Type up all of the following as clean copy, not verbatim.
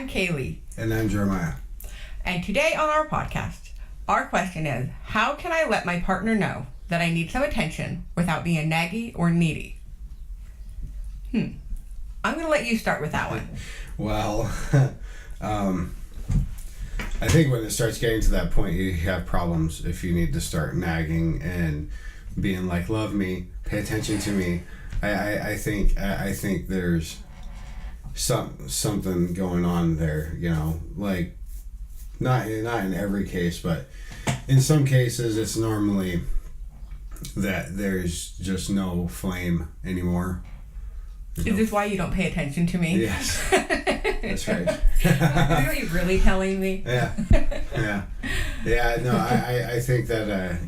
I'm Kaylee. And I'm Jeremiah. And today on our podcast, our question is, how can I let my partner know that I need some attention without being naggy or needy? I'm going to let you start with that one. Well, I think when it starts getting to that point, you have problems if you need to start nagging and being like, love me, pay attention to me. I think there's something going on there, like not in every case, but in some cases it's normally that there's just no flame anymore. Is this why you don't pay attention to me? Yes. That's right. Are you really telling me? Yeah. No, I think that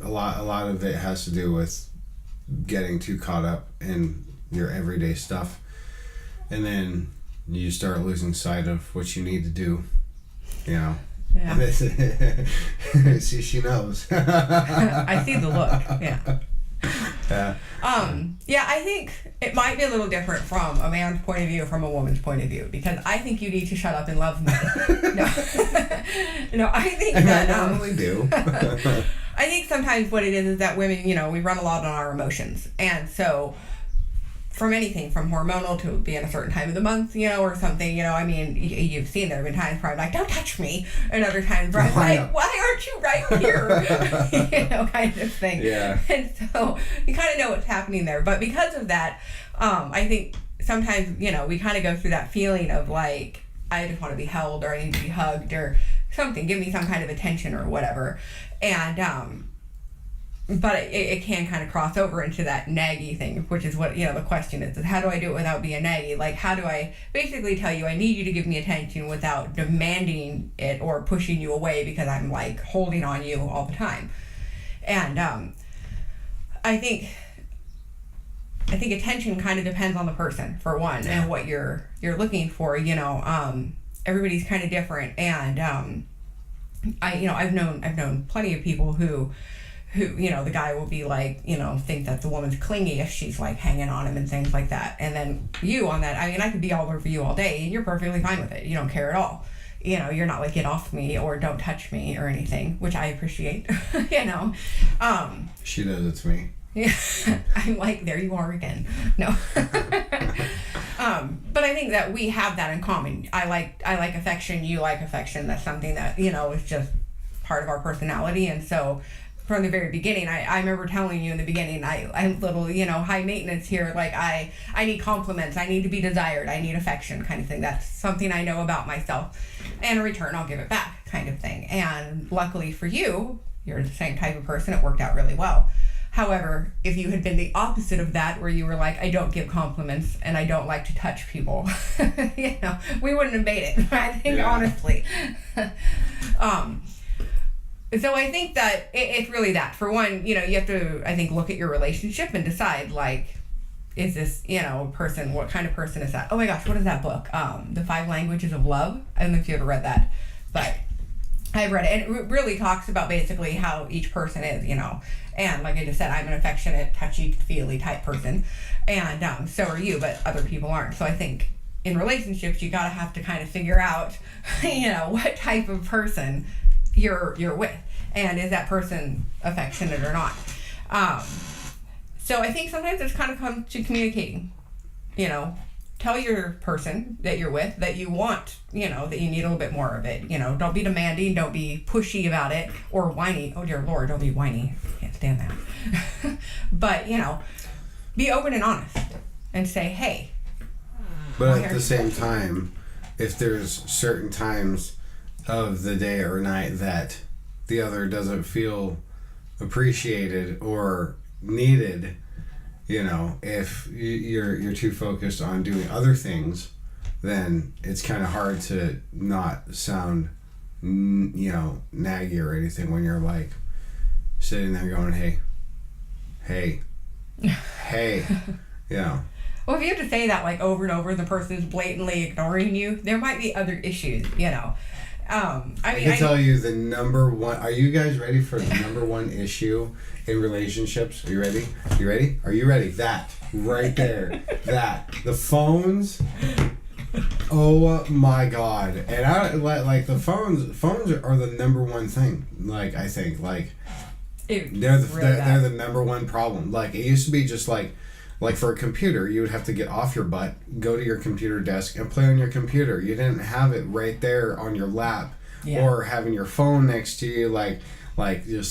a lot of it has to do with getting too caught up in your everyday stuff, and then you start losing sight of what you need to do. Yeah. She knows. I see the look. Yeah. Yeah. I think it might be a little different from a man's point of view, from a woman's point of view, because I think you need to shut up and love me. No, I think that I normally do. I think sometimes what it is that women, we run a lot on our emotions, and so from anything from hormonal to being a certain time of the month, or something, you've seen there have been times where I'm like, don't touch me, and other times where I'm like, why aren't you right here? Kind of thing. Yeah. And so you kind of know what's happening there. But because of that, I think sometimes, we kind of go through that feeling of like, I just want to be held, or I need to be hugged, or something, give me some kind of attention or whatever. And, but it can kind of cross over into that naggy thing, which is what, the question is how do I do it without being naggy? Like, how do I basically tell you I need you to give me attention without demanding it or pushing you away because I'm like holding on you all the time? And I think attention kind of depends on the person, for one, and what you're looking for. Everybody's kind of different, and I've known plenty of people who the guy will be like, think that the woman's clingy if she's like hanging on him and things like that. And then you on that, I could be all over you all day and you're perfectly fine with it. You don't care at all. You're not like, get off me or don't touch me or anything, which I appreciate, She does it to me. Yeah. I'm like, there you are again. No. But I think that we have that in common. I like affection. You like affection. That's something that, is just part of our personality. And so from the very beginning, I remember telling you in the beginning, I'm little, high maintenance here. Like, I need compliments. I need to be desired. I need affection, kind of thing. That's something I know about myself. And in return, I'll give it back, kind of thing. And luckily for you, you're the same type of person. It worked out really well. However, if you had been the opposite of that, where you were like, I don't give compliments and I don't like to touch people, we wouldn't have made it, I think, honestly. So I think that it's really that. For one, you have to, I think, look at your relationship and decide, like, is this, person, what kind of person is that? Oh my gosh, what is that book? The 5 Languages of Love. I don't know if you ever read that, but I've read it. And it really talks about basically how each person is, And like I just said, I'm an affectionate, touchy-feely type person. And so are you, but other people aren't. So I think in relationships, you gotta have to kind of figure out, what type of person you're with, and is that person affectionate or not. So I think sometimes it's kind of comes to communicating. Tell your person that you're with that you want, that you need a little bit more of it. Don't be demanding, don't be pushy about it, or whiny. Oh dear Lord, don't be whiny. Can't stand that. But be open and honest and say, hey. But at the same time, if there's certain times of the day or night that the other doesn't feel appreciated or needed, if you're too focused on doing other things, then it's kind of hard to not sound naggy or anything when you're like sitting there going, hey. Well, if you have to say that like over and over, the person is blatantly ignoring you, there might be other issues, I can tell you the number one. Are you guys ready for the number one issue in relationships? Are you ready? You ready? Are you ready? That right there. That the phones Oh my God! And I like the phones. Phones are the number one thing. Like I think they're the number one problem. Like it used to be just like for a computer, you would have to get off your butt, go to your computer desk, and play on your computer. You didn't have it right there on your lap, or having your phone next to you, like a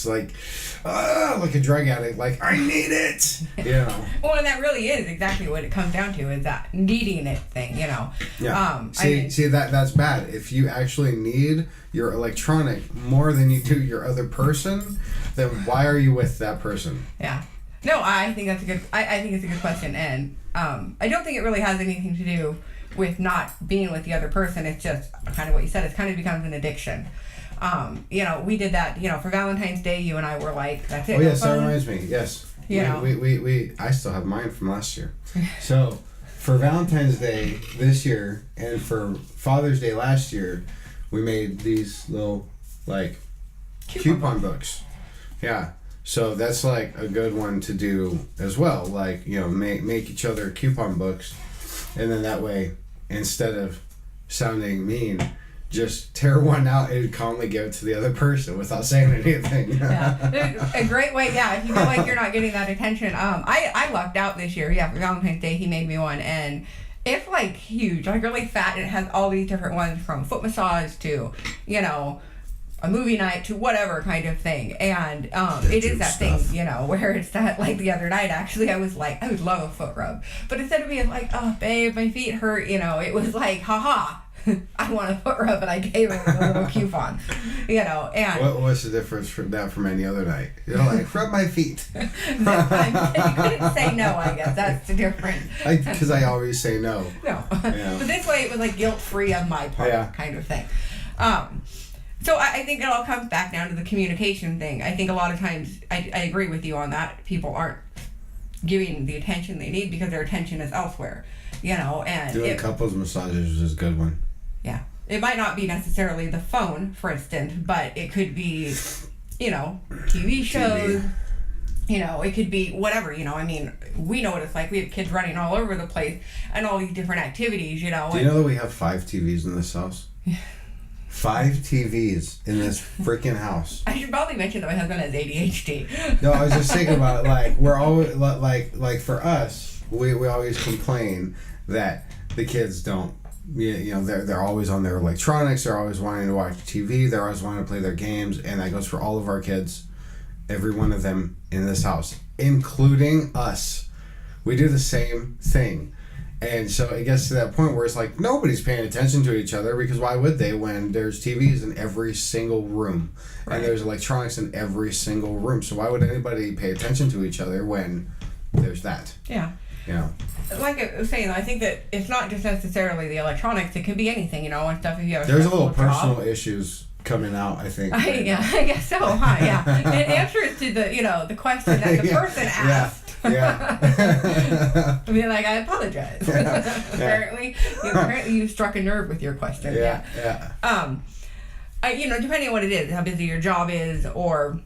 drug addict. Like I need it, you know. Well, and that really is exactly what it comes down to, is that needing it thing, you know. Yeah. See that's bad. If you actually need your electronic more than you do your other person, then why are you with that person? Yeah. No, I think that's a good. I think it's a good question, and I don't think it really has anything to do with not being with the other person. It's just kind of what you said. It kind of becomes an addiction. You know, we did that. You know, for Valentine's Day, you and I were like, "That's it." Oh yes, that reminds me. Yes, Yeah. We I still have mine from last year. So for Valentine's Day this year and for Father's Day last year, we made these little like coupon books. Yeah. So that's like a good one to do as well. Like, you know, make each other coupon books, and then that way, instead of sounding mean, just tear one out and calmly give it to the other person without saying anything. Yeah, a great way. Yeah, if you feel like you're not getting that attention. I lucked out this year. Yeah, for Valentine's Day, he made me one, and it's like huge, like really fat. And it has all these different ones, from foot massage to, you know, a movie night to whatever kind of thing. And it is that stuff. Thing, you know, where it's that, like the other night, actually, I was like, I would love a foot rub. But instead of being like, oh, babe, my feet hurt, you know, it was like, haha, I want a foot rub, and I gave him a little coupon, you know. And what's the difference from that from any other night? You're like, rub my feet. You couldn't say no, I guess. That's the difference. Because I always say no. No. Yeah. But this way, it was like guilt-free on my part, kind of thing. So I think it all comes back down to the communication thing. I think a lot of times, I agree with you on that. People aren't giving the attention they need because their attention is elsewhere, you know. And doing couples massages is a good one. Yeah. It might not be necessarily the phone, for instance, but it could be, you know, TV shows. You know, it could be whatever, you know. I mean, we know what it's like. We have kids running all over the place and all these different activities, you know. Do you know that we have 5 TVs in this house? 5 TVs in this freaking house. I should probably mention that my husband has ADHD. No, I was just thinking about it. Like, we're always like for us, we always complain that the kids don't. You know, they're always on their electronics. They're always wanting to watch TV. They're always wanting to play their games, and that goes for all of our kids. Every one of them in this house, including us. We do the same thing. And so it gets to that point where it's like nobody's paying attention to each other, because why would they when there's TVs in every single room, right, and there's electronics in every single room? So why would anybody pay attention to each other when there's that? Yeah. You know. Like I was saying, I think that it's not just necessarily the electronics. It can be anything, you know, and stuff. If you have there's a little personal issues coming out, I think. Yeah, I guess so, huh? Yeah. It answers to the, you know, the question that the person asked. Yeah. I mean, like, I apologize. Yeah. Apparently you struck a nerve with your question. Yeah. You know, depending on what it is, how busy your job is, or,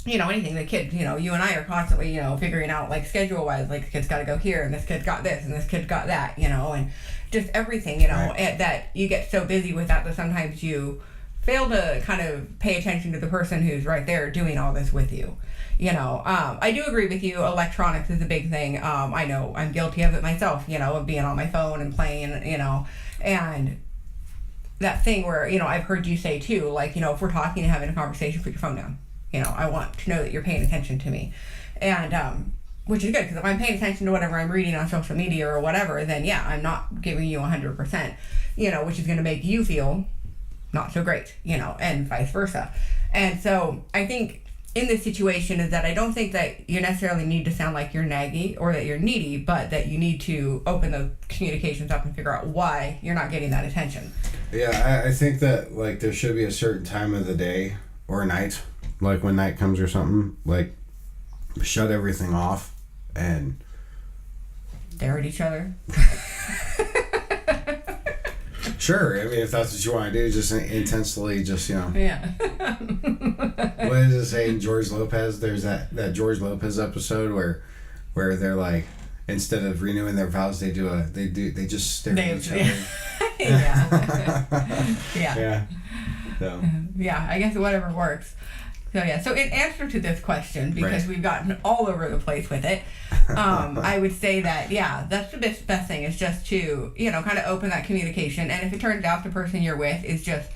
you know, anything. The kids, you know, you and I are constantly, you know, figuring out, like, schedule-wise, like, the kid's got to go here, and this kid's got this, and this kid's got that, you know, and just everything, you know, right, and that you get so busy with that sometimes you fail to kind of pay attention to the person who's right there doing all this with you. You know, I do agree with you. Electronics is a big thing. I know I'm guilty of it myself, you know, of being on my phone and playing, you know, and that thing where, you know, I've heard you say too, like, you know, if we're talking and having a conversation, put your phone down. You know, I want to know that you're paying attention to me. And, which is good, because if I'm paying attention to whatever I'm reading on social media or whatever, then yeah, I'm not giving you 100%, you know, which is going to make you feel not so great, you know, and vice versa. And so I think in this situation is that I don't think that you necessarily need to sound like you're naggy or that you're needy, but that you need to open the communications up and figure out why you're not getting that attention. Yeah, I think that, like, there should be a certain time of the day or night, like when night comes or something, like, shut everything off and stare at each other. Sure, I mean, if that's what you want to do, just intensely, just, you know. Yeah. What does it say in George Lopez? There's that George Lopez episode where they're like, instead of renewing their vows, they just stare at each other. Yeah. Yeah. So. Yeah, I guess whatever works. So yeah, so in answer to this question, because we've gotten all over the place with it, I would say that, that's the best thing is just to, kind of open that communication. And if it turns out the person you're with is just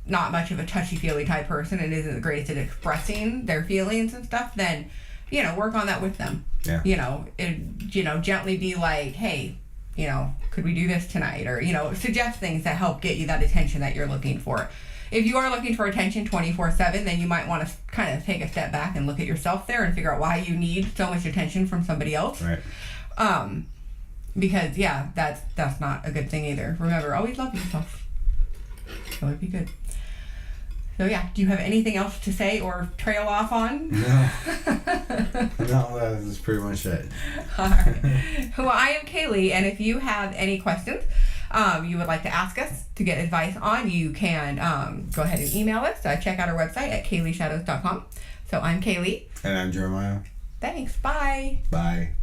not much of a touchy-feely type person and isn't the greatest at expressing their feelings and stuff, then, work on that with them. Yeah. Gently be like, hey, could we do this tonight? Or, suggest things that help get you that attention that you're looking for. If you are looking for attention 24/7, then you might want to kind of take a step back and look at yourself there and figure out why you need so much attention from somebody else. Right. Because that's not a good thing either. Remember, always love yourself. That would be good. So yeah, do you have anything else to say or trail off on? No. No, that is pretty much it. All right. Well, I am Kaylee, and if you have any questions you would like to ask us to get advice on, you can go ahead and email us. Check out our website at kayleeshadows.com. So I'm Kaylee. And I'm Jeremiah. Thanks. Bye. Bye.